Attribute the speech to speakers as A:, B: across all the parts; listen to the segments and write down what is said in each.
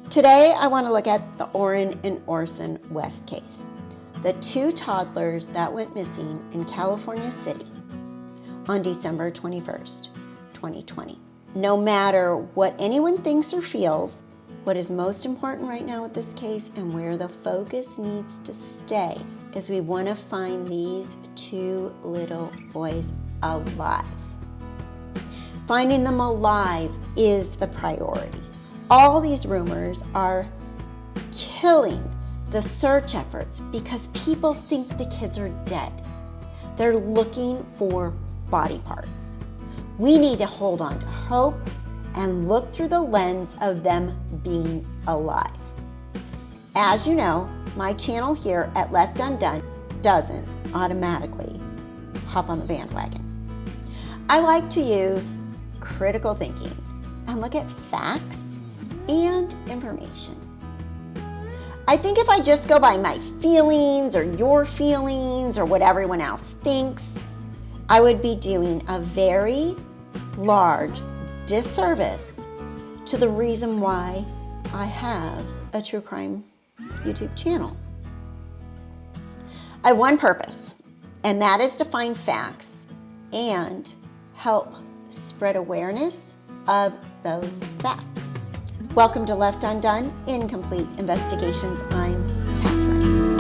A: Today, I want to look at the Orrin and Orson West case, the two toddlers that went missing in California City on December 21st, 2020. No matter what anyone thinks or feels, what is most important right now with this case and where the focus needs to stay is we want to find these two little boys alive. Finding them alive is the priority. All these rumors are killing the search efforts because people think the kids are dead. They're looking for body parts. We need to hold on to hope and look through the lens of them being alive. As you know, my channel here at Left Undone doesn't automatically hop on the bandwagon. I like to use critical thinking and look at facts and information. I think if I just go by my feelings or your feelings or what everyone else thinks, I would be doing a very large disservice to the reason why I have a true crime YouTube channel. I have one purpose, and that is to find facts and help spread awareness of those facts. Welcome to Left Undone, Incomplete Investigations. I'm Kathryn.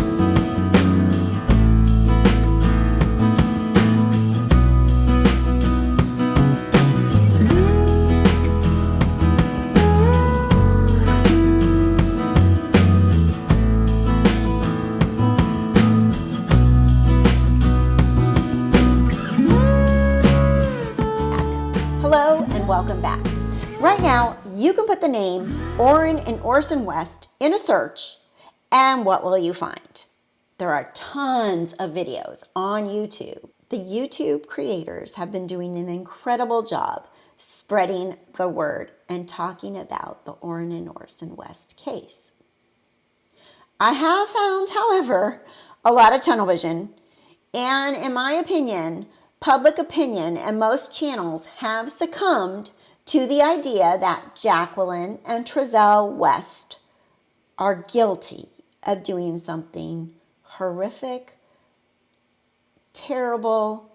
A: Hello and welcome back. Right now, you can put the name Orrin and Orson West in a search, and what will you find? There are tons of videos on YouTube. The YouTube creators have been doing an incredible job spreading the word and talking about the Orrin and Orson West case. I have found, however, a lot of tunnel vision, and in my opinion, public opinion and most channels have succumbed to the idea that Jacqueline and Trezell West are guilty of doing something horrific, terrible,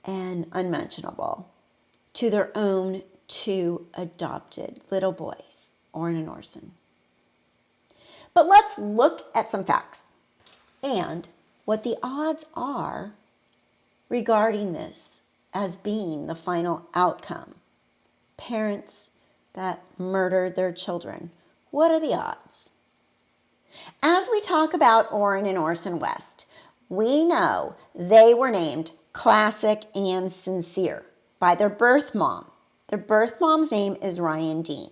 A: and unmentionable to their own two adopted little boys, Orrin and Orson. But let's look at some facts and what the odds are regarding this as being the final outcome. Parents that murdered their children. What are the odds? As we talk about Orrin and Orson West, we know they were named Classic and Sincere by their birth mom. Their birth mom's name is Ryan Dean.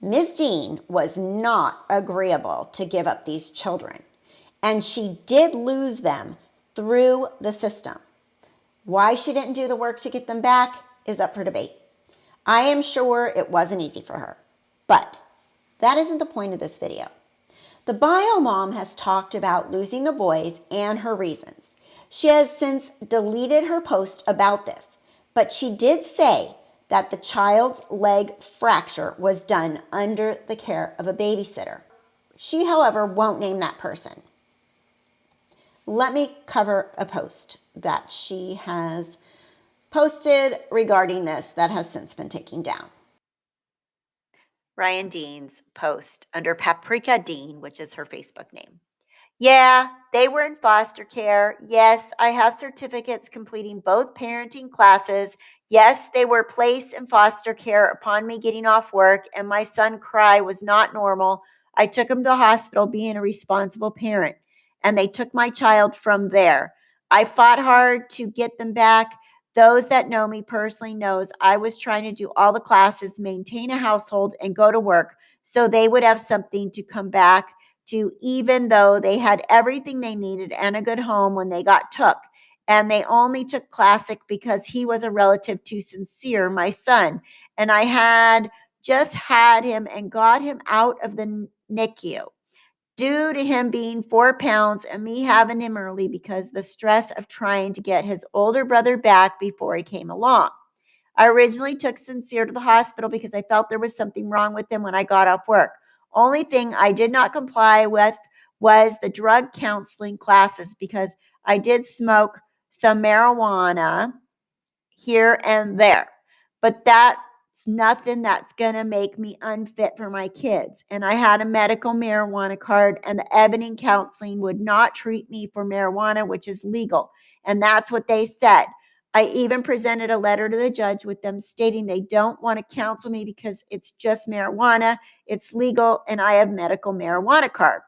A: Ms. Dean was not agreeable to give up these children, and she did lose them through the system. Why she didn't do the work to get them back is up for debate. I am sure it wasn't easy for her, but that isn't the point of this video. The bio mom has talked about losing the boys and her reasons. She has since deleted her post about this, but she did say that the child's leg fracture was done under the care of a babysitter. She, however, won't name that person. Let me cover a post that she has posted regarding this that has since been taken down. Ryan Dean's post under Paprika Dean, which is her Facebook name. Yeah, they were in foster care. Yes, I have certificates completing both parenting classes. Yes, they were placed in foster care upon me getting off work, and my son cry was not normal. I took him to the hospital being a responsible parent, and they took my child from there. I fought hard to get them back. Those that know me personally knows I was trying to do all the classes, maintain a household, and go to work so they would have something to come back to, even though they had everything they needed and a good home when they got took. And they only took Classic because he was a relative to Sincere, my son. And I had just had him and got him out of the NICU. Due to him being 4 pounds and me having him early because the stress of trying to get his older brother back before he came along. I originally took Sincere to the hospital because I felt there was something wrong with him when I got off work. Only thing I did not comply with was the drug counseling classes, because I did smoke some marijuana here and there. But that's nothing that's going to make me unfit for my kids. And I had a medical marijuana card, and the Ebony Counseling would not treat me for marijuana, which is legal. And that's what they said. I even presented a letter to the judge with them stating they don't want to counsel me because it's just marijuana, it's legal, and I have medical marijuana card.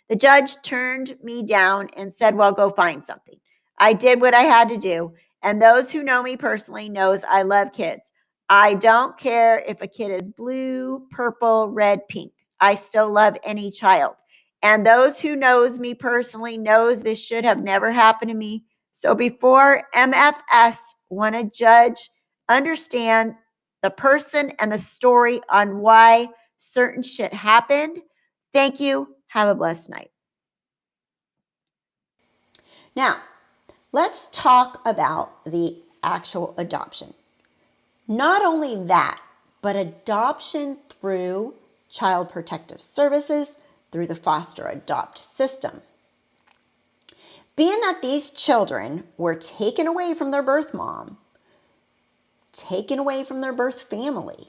A: The judge turned me down and said, well, go find something. I did what I had to do. And those who know me personally knows I love kids. I don't care if a kid is blue, purple, red, pink. I still love any child. And those who knows me personally knows this should have never happened to me. So before MFS want to judge, understand the person and the story on why certain shit happened. Thank you. Have a blessed night. Now, let's talk about the actual adoption. Not only that, but adoption through Child Protective Services, through the foster adopt system. Being that these children were taken away from their birth mom, taken away from their birth family,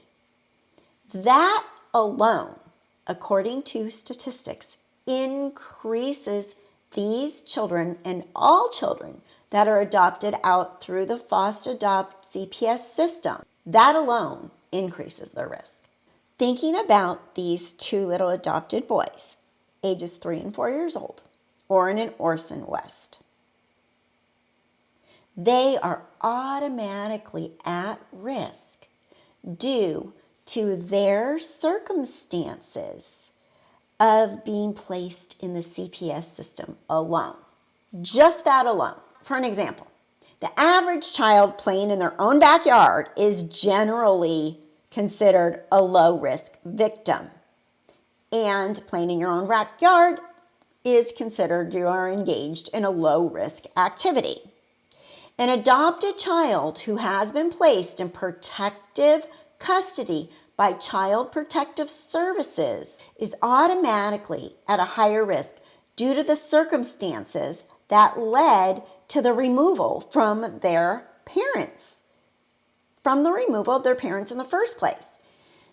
A: that alone, according to statistics, increases these children and all children that are adopted out through the foster adopt CPS system. That alone increases their risk. Thinking about these two little adopted boys, ages 3 and 4 years old, Orrin and Orson West, they are automatically at risk due to their circumstances of being placed in the CPS system alone. Just that alone. For an example, the average child playing in their own backyard is generally considered a low-risk victim. And playing in your own backyard is considered you are engaged in a low-risk activity. An adopted child who has been placed in protective custody by Child Protective Services is automatically at a higher risk due to the circumstances that led to the removal from their parents, from the removal of their parents in the first place.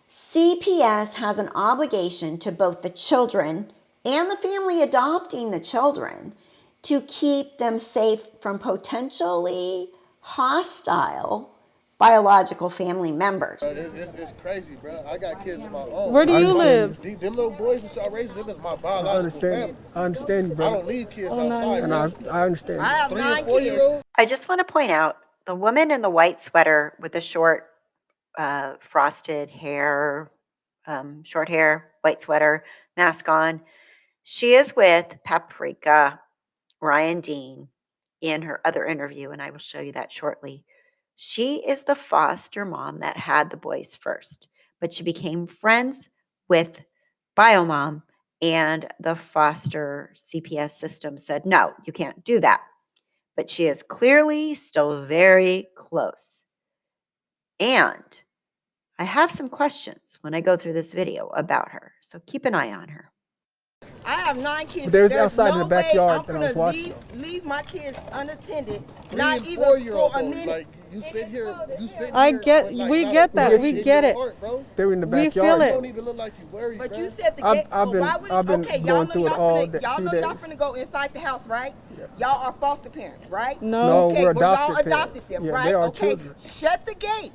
A: CPS has an obligation to both the children and the family adopting the children to keep them safe from potentially hostile biological family members.
B: It's crazy, bro. I got kids of my own.
C: Where do you live?
B: Them little boys that y'all raising, them is my biological family.
D: I understand you, bro.
B: I don't leave kids outside.
D: And I understand.
C: I have
B: 3
C: 9
B: and 4 year
C: kids.
B: olds.
A: I just want to point out the woman in the white sweater with the short frosted hair, short hair, white sweater, mask on. She is with Paprika Ryan Dean in her other interview, and I will show you that shortly. She is the foster mom that had the boys first, but she became friends with Biomom, and the foster CPS system said, no, you can't do that. But she is clearly still very close. And I have some questions when I go through this video about her, so keep an eye on her.
C: I have 9 kids.
D: There's outside in the backyard
C: that
D: that I was watching.
C: Leave my kids unattended.
B: 3
C: Not
B: and
C: even
B: 4 year
C: for a
B: olds.
C: minute.
B: Like you sit here.
C: I get- we get that, we get it.
D: They were in the
C: We
D: backyard.
C: feel
B: You
C: it.
B: don't even look like you worried,
C: But
B: bro.
C: you said the
D: I've-
C: gate.
D: I've been-
C: why would
D: I've been
C: okay,
D: going
C: y'all know
D: through it
C: y'all
D: all
C: finna,
D: that
C: y'all
D: few
C: know y'all
D: days.
C: finna go inside the house, right?
D: Yeah.
C: Y'all are foster parents, right?
D: No,
C: Okay,
D: we're
C: well, y'all
D: adopted
C: adopted
D: parents.
C: them,
D: Yeah,
C: right?
D: they are
C: Okay,
D: children.
C: shut the gate.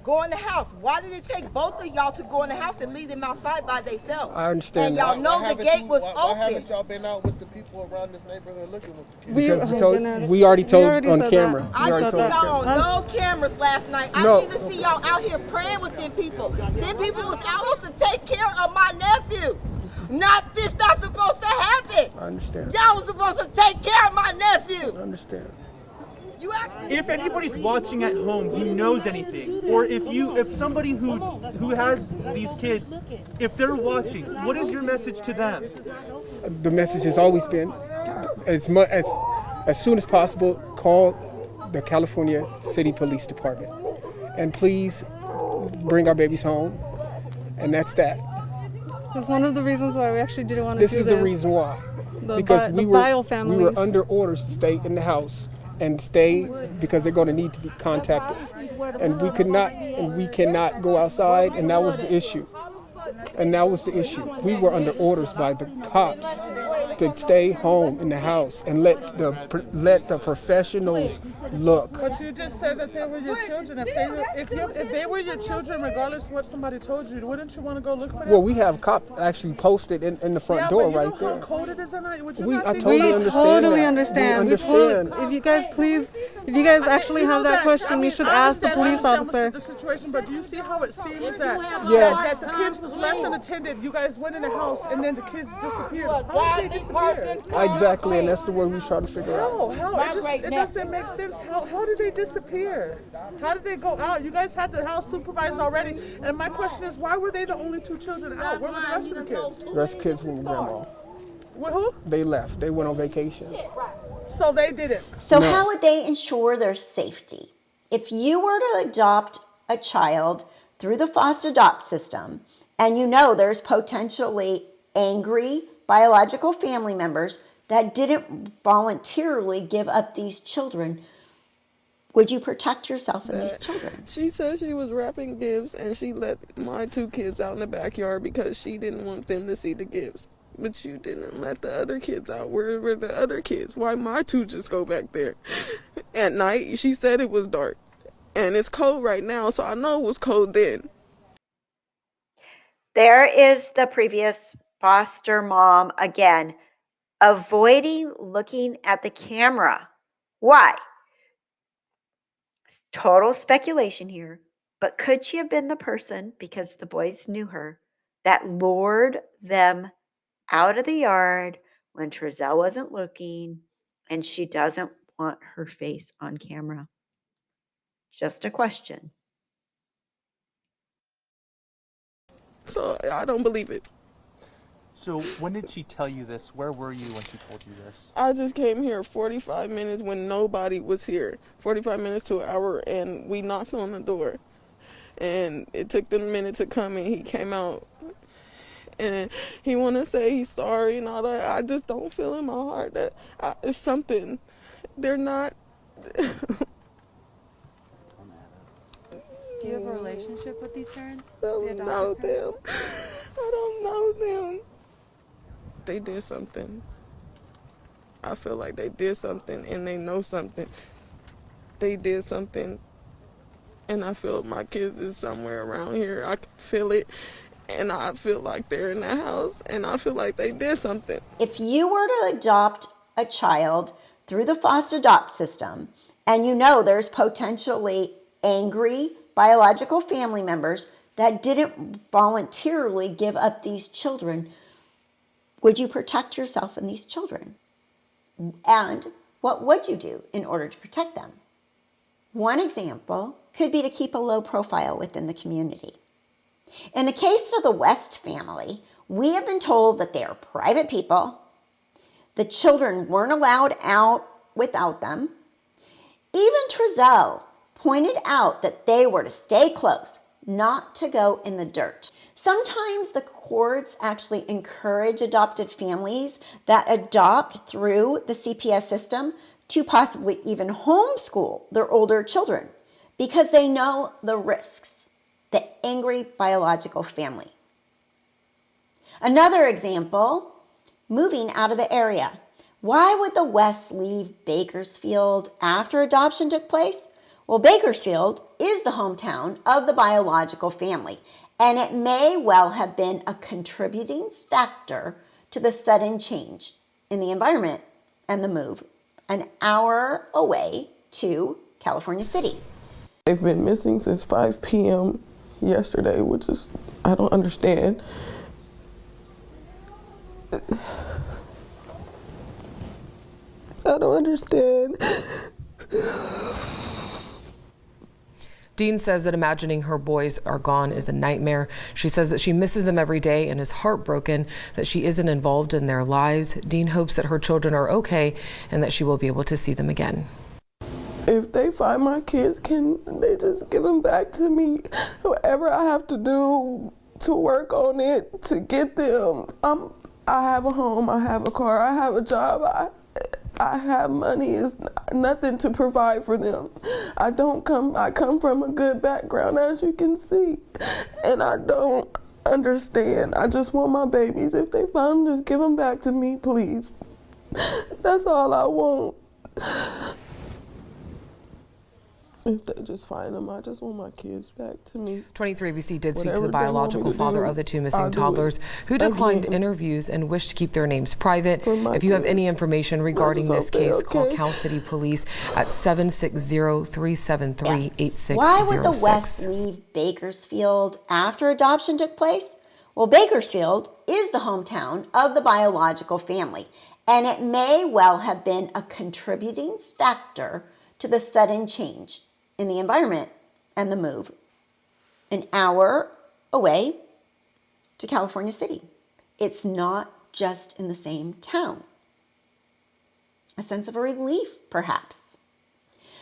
C: Go in the house. Why did it take both of y'all to go in the house and leave them outside by themselves?
D: I understand
C: And
D: that.
C: y'all know the gate was
B: Why
C: open.
B: haven't y'all been out with the people around this neighborhood looking with the kids?
D: Because we already told on
C: said
D: camera.
C: that. I
D: We already
C: didn't see
D: told
C: y'all
D: on
C: on
D: camera.
C: no cameras last night. I
D: No.
C: didn't even see y'all out here praying with them people. Them people was supposed to take care of my nephew. Not this, not supposed to happen.
D: I understand.
C: Y'all was supposed to take care of my nephew.
D: I understand.
C: You act-
E: If anybody's watching at home who knows anything, or if somebody who has these kids, if they're watching, what is your message to them?
D: The message has always been, as soon as possible, call the California City Police Department, and please bring our babies home. And that's that.
F: It's one of the reasons why we actually didn't want to
D: This
F: do
D: is the reason why. Because
F: the Vallow
D: we
F: families.
D: were under orders to stay in the house and stay because they're going to need to contact us. And we could not, and we cannot go outside, and that was the issue. And that was the issue. We were under orders by the cops to stay home in the house and let the professionals look.
G: But you just said that they were your children. If they were your children, regardless of what somebody told you, wouldn't you want to go look for them?
D: Well, we have cop actually posted in the front door right
G: there.
D: there.
G: How cold it is at night?
D: I totally understand.
F: We
D: understand.
F: If you guys if you guys actually have that question, you should ask the police officer.
G: The situation, but do you see how it seems that
D: Yes.
G: that the kids was left unattended? You guys went in the house and then the kids disappeared. How did they disappear?
D: Exactly, and that's the word we try to figure out.
G: It doesn't make sense. How did they disappear? How did they go out? You guys had the house supervised already. And my question is, why were they the only two children out? Where were the rest of the kids?
D: The rest of the kids were with grandma.
G: With who?
D: They left. They went on vacation.
G: So they didn't.
A: So how would they ensure their safety? If you were to adopt a child through the foster adopt system, and you know there's potentially angry biological family members that didn't voluntarily give up these children, would you protect yourself and these children?
H: She said she was wrapping gifts and she let my two kids out in the backyard because she didn't want them to see the gifts. But you didn't let the other kids out. Where were the other kids? Why my two just go back there? At night, she said it was dark. And it's cold right now, so I know it was cold then.
A: There is the previous foster mom again, avoiding looking at the camera. Why? It's total speculation here, but could she have been the person, because the boys knew her, that lured them out of the yard when Trezell wasn't looking and she doesn't want her face on camera? Just a question.
H: So I don't believe it.
E: So when did she tell you this? Where were you when she told you this?
H: I just came here 45 minutes when nobody was here. 45 minutes to an hour, and we knocked on the door. And it took them a minute to come, and he came out. And he want to say he's sorry and all that. I just don't feel in my heart that it's something. They're not.
I: Do you have a relationship with these parents?
H: I don't know them. I don't know them. They did something. I feel like they did something and they know something. They did something. And I feel my kids is somewhere around here. I can feel it. And I feel like they're in the house. And I feel like they did something.
A: If you were to adopt a child through the foster adopt system, and you know there's potentially angry biological family members that didn't voluntarily give up these children, would you protect yourself and these children? And what would you do in order to protect them? One example could be to keep a low profile within the community. In the case of the West family, we have been told that they are private people. The children weren't allowed out without them. Even Trezell pointed out that they were to stay close, not to go in the dirt. Sometimes the courts actually encourage adopted families that adopt through the CPS system to possibly even homeschool their older children because they know the risks, the angry biological family. Another example, moving out of the area. Why would the Wests leave Bakersfield after adoption took place? Well, Bakersfield is the hometown of the biological family, and it may well have been a contributing factor to the sudden change in the environment and the move an hour away to California City.
H: They've been missing since 5 p.m. yesterday, which is, I don't understand. I don't understand.
J: Dean says that imagining her boys are gone is a nightmare. She says that she misses them every day and is heartbroken that she isn't involved in their lives. Dean hopes that her children are okay and that she will be able to see them again.
H: If they find my kids, can they just give them back to me? Whatever I have to do to work on it, to get them. I have a home, I have a car, I have a job, I have money. It's nothing to provide for them. I come from a good background, as you can see, and I don't understand. I just want my babies. If they find them, just give them back to me, please. That's all I want. If they just find them, I just want my kids back to me.
J: 23ABC did speak to
H: Whatever
J: the
H: they want me
J: biological
H: to
J: father
H: do,
J: of the two
H: I'll
J: missing
H: do
J: toddlers,
H: it.
J: who declined
H: Again.
J: interviews and wished to keep their names private.
H: For my
J: If you have
H: kids.
J: any information regarding
H: I
J: this
H: just hope
J: case,
H: they're
J: call
H: okay.
J: Cal City Police at 760-373-8606.
A: Why would the West leave Bakersfield after adoption took place? Well, Bakersfield is the hometown of the biological family, and it may well have been a contributing factor to the sudden change in the environment and the move an hour away to California City. It's not just in the same town. A sense of relief, perhaps.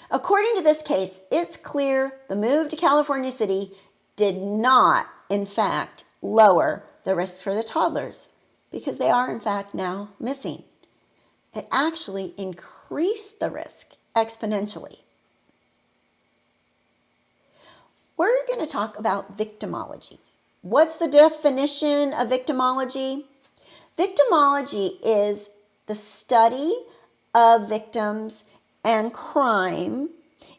A: According to this case, it's clear the move to California City did not, in fact, lower the risks for the toddlers because they are, in fact, now missing. It actually increased the risk exponentially. We're going to talk about victimology. What's the definition of victimology? Victimology is the study of victims and crime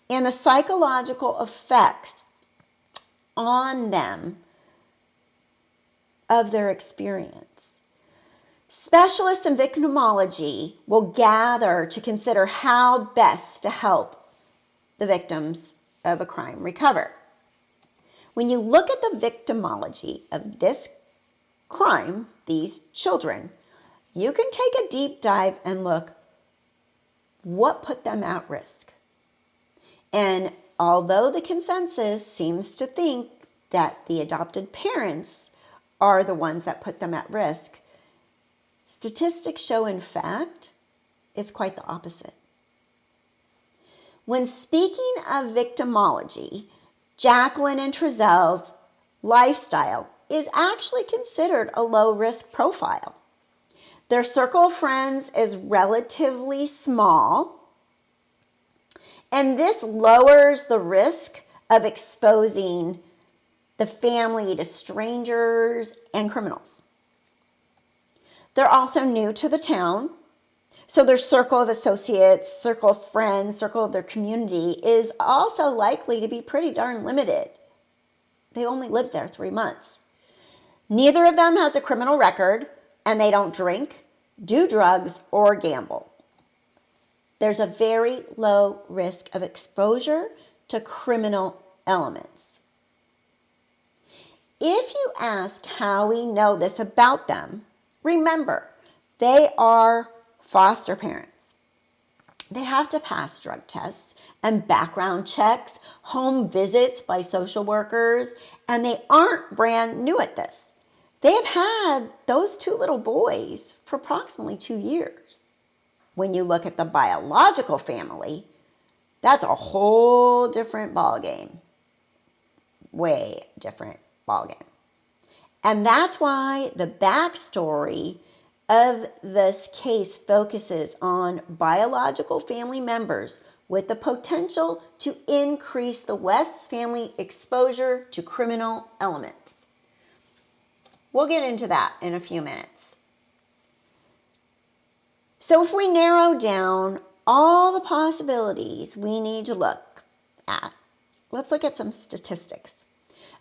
A: and the psychological effects on them of their experience. Specialists in victimology will gather to consider how best to help the victims of a crime recover. When you look at the victimology of this crime, these children, you can take a deep dive and look what put them at risk. And although the consensus seems to think that the adopted parents are the ones that put them at risk, statistics show, in fact, it's quite the opposite. When speaking of victimology, Jacqueline and Trezel's lifestyle is actually considered a low-risk profile. Their circle of friends is relatively small, and this lowers the risk of exposing the family to strangers and criminals. They're also new to the town, so their circle of associates, circle of friends, circle of their community is also likely to be pretty darn limited. They only lived there 3 months. Neither of them has a criminal record, and they don't drink, do drugs, or gamble. There's a very low risk of exposure to criminal elements. If you ask how we know this about them, remember, they are foster parents. They have to pass drug tests and background checks, home visits by social workers, and they aren't brand new at this. They have had those 2 little boys for approximately 2 years. When you look at the biological family, that's a whole different ballgame. Way different ballgame. And that's why the backstory of this case focuses on biological family members with the potential to increase the West's family exposure to criminal elements. We'll get into that in a few minutes. So if we narrow down all the possibilities we need to look at, let's look at some statistics.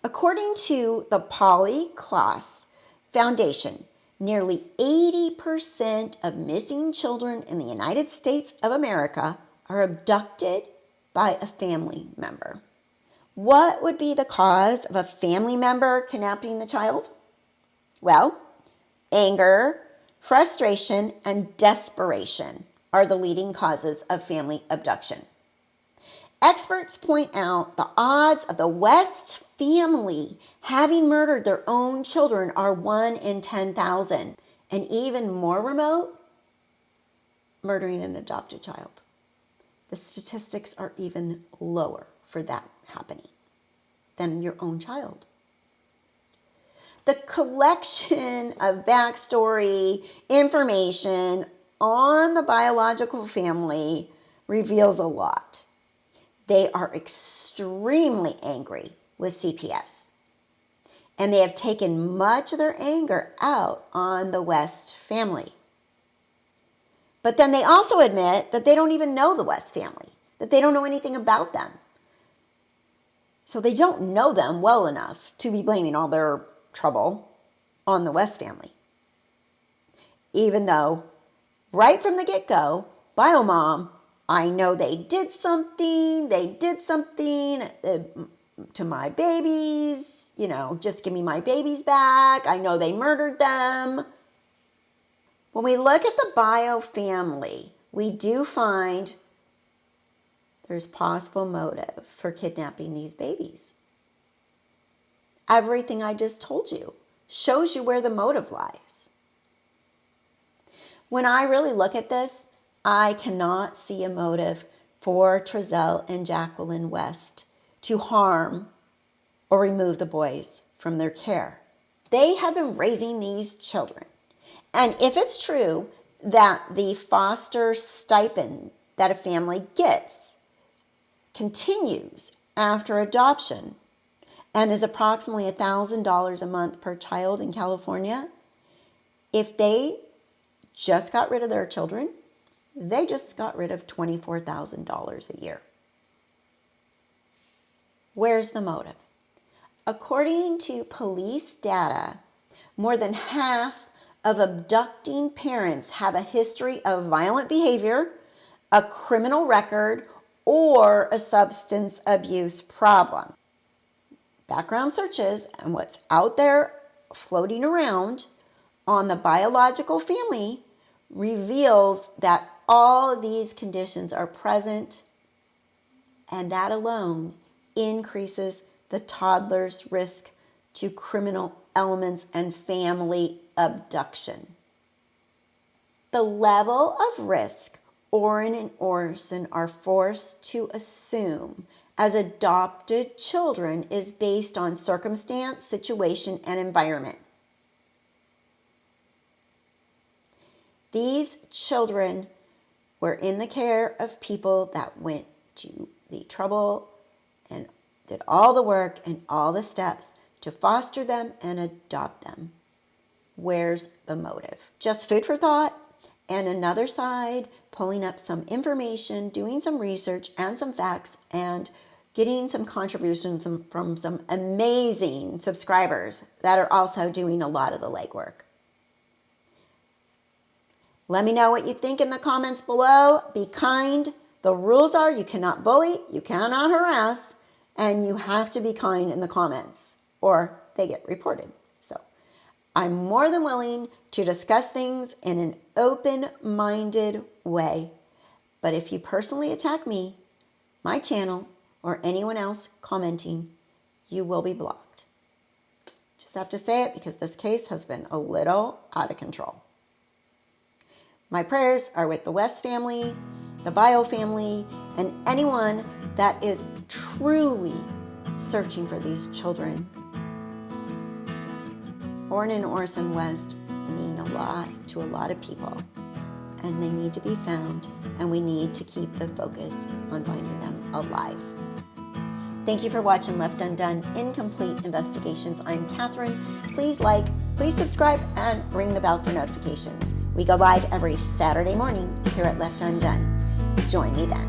A: According to the Polly Klaas Foundation, nearly 80% of missing children in the United States of America are abducted by a family member. What would be the cause of a family member kidnapping the child? Well, anger, frustration, and desperation are the leading causes of family abduction. Experts point out the odds of the West family having murdered their own children are 1 in 10,000, and even more remote, murdering an adopted child. The statistics are even lower for that happening than your own child. The collection of backstory information on the biological family reveals a lot. They are extremely angry with CPS, and they have taken much of their anger out on the West family. But then they also admit that they don't even know the West family, that they don't know anything about them. So they don't know them well enough to be blaming all their trouble on the West family. Even though, right from the get-go, BioMom, I know they did something to my babies, just give me my babies back. I know they murdered them. When we look at the Bio family, we do find there's possible motive for kidnapping these babies. Everything I just told you shows you where the motive lies. When I really look at this, I cannot see a motive for Trezell and Jacqueline West to harm or remove the boys from their care. They have been raising these children. And if it's true that the foster stipend that a family gets continues after adoption and is approximately $1,000 a month per child in California, if they just got rid of their children, they just got rid of $24,000 a year. Where's the motive? According to police data, more than half of abducting parents have a history of violent behavior, a criminal record, or a substance abuse problem. Background searches and what's out there floating around on the biological family reveals that all of these conditions are present, and that alone increases the toddler's risk to criminal elements and family abduction. The level of risk Orrin and Orson are forced to assume as adopted children is based on circumstance, situation, and environment. These children were in the care of people that went to the trouble and did all the work and all the steps to foster them and adopt them. Where's the motive? Just food for thought, and another side pulling up some information, doing some research and some facts, and getting some contributions from some amazing subscribers that are also doing a lot of the legwork. Let me know what you think in the comments below. Be kind. The rules are you cannot bully, you cannot harass, and you have to be kind in the comments or they get reported. So I'm more than willing to discuss things in an open-minded way. But if you personally attack me, my channel, or anyone else commenting, you will be blocked. Just have to say it because this case has been a little out of control. My prayers are with the West family, the Bio family, and anyone that is truly searching for these children. Orrin and Orson West mean a lot to a lot of people, and they need to be found, and we need to keep the focus on finding them alive. Thank you for watching Left Undone Incomplete Investigations. I'm Kathryn. Please like, please subscribe, and ring the bell for notifications. We go live every Saturday morning here at Left Undone. Join me then.